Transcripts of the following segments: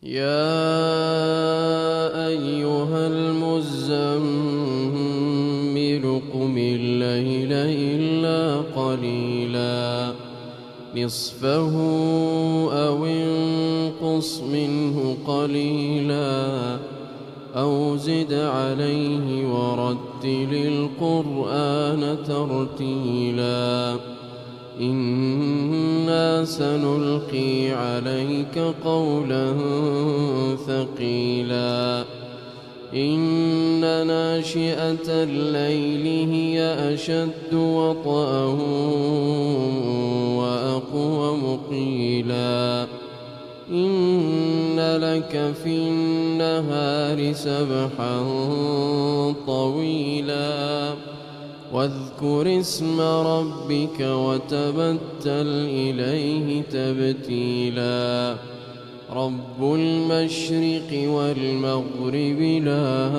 يا أيها المزمل قم الليل إلا قليلا نصفه أو انقص منه قليلا أو زد عليه ورتل القرآن ترتيلا إنا سنلقي عليك قولا ثقيلا إن ناشئة الليل هي أشد وطئا وأقوم قيلا إن لك في النهار سبحا طويلا واذكر اسم ربك وتبتل إليه تبتيلا رب المشرق والمغرب لا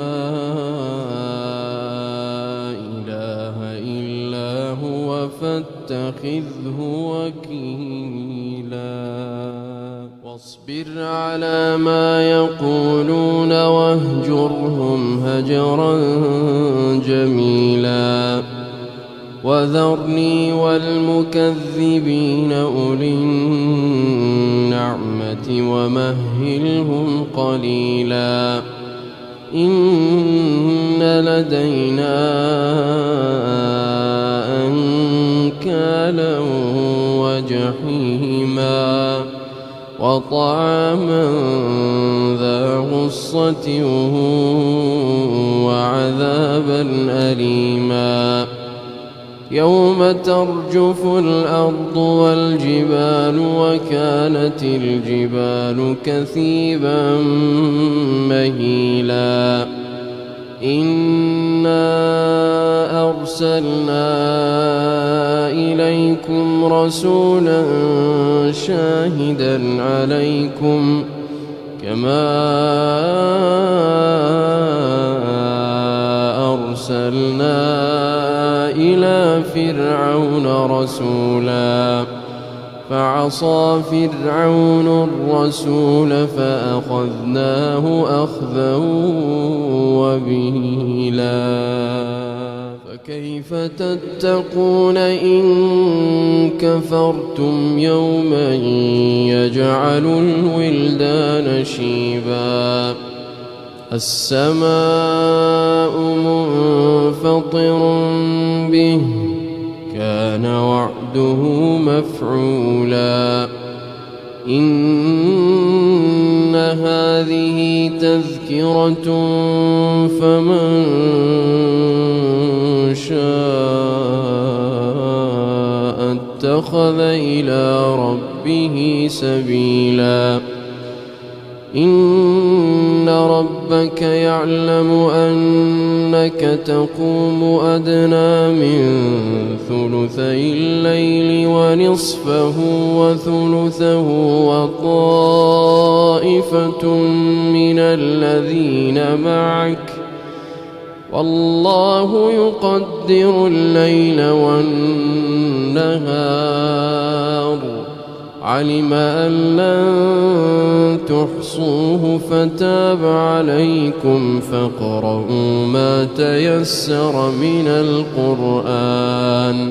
إله إلا هو فاتخذه وكيلا واصبر على ما يقولون واهجرهم هجرا جميلا وذرني والمكذبين أولي النعمة ومهلهم قليلا إن لدينا أنكالا وجحيما وطعاما ذا غصة وعذابا أليما يوم ترجف الأرض والجبال وكانت الجبال كثيبا مهيلا إنا أرسلنا إليكم رسولا شاهدا عليكم كما أرسلنا إلى فرعون رسولا فعصى فرعون الرسول فأخذناه أخذا وبيلا فكيف تتقون إن كفرتم يوما يجعل الولدان شيبا السماء منفطر به كان وعده مفعولا إن هذه تذكرة فمن شاء اتخذ إلى ربه سبيلا إن ربك يعلم أنك تقوم أدنى من ثلثي الليل ونصفه وثلثه وطائفة من الذين معك والله يقدر الليل والنهار علم أن لن تحصوه فتاب عليكم فاقرؤوا ما تيسر من القرآن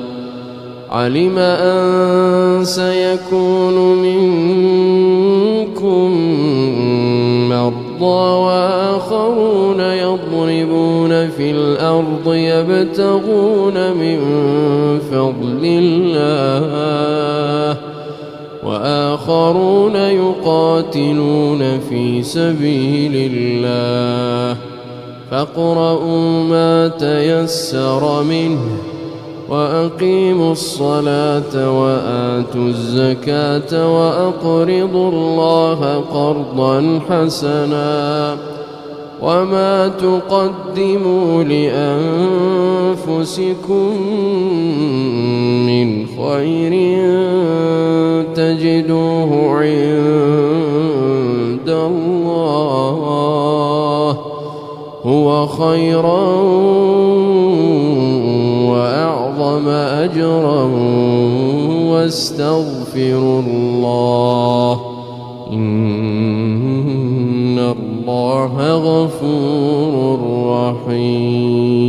علم أن سيكون منكم مرضى وآخرون يضربون في الأرض يبتغون من فضل الله وآخرون يقاتلون في سبيل الله فاقرؤوا ما تيسر منه وأقيموا الصلاة وآتوا الزكاة وأقرضوا الله قرضا حسنا وما تقدموا لأنفسكم من خير تجدوه عند الله هو خيرا وأعظم أجرا واستغفروا الله إن الله غفور رحيم.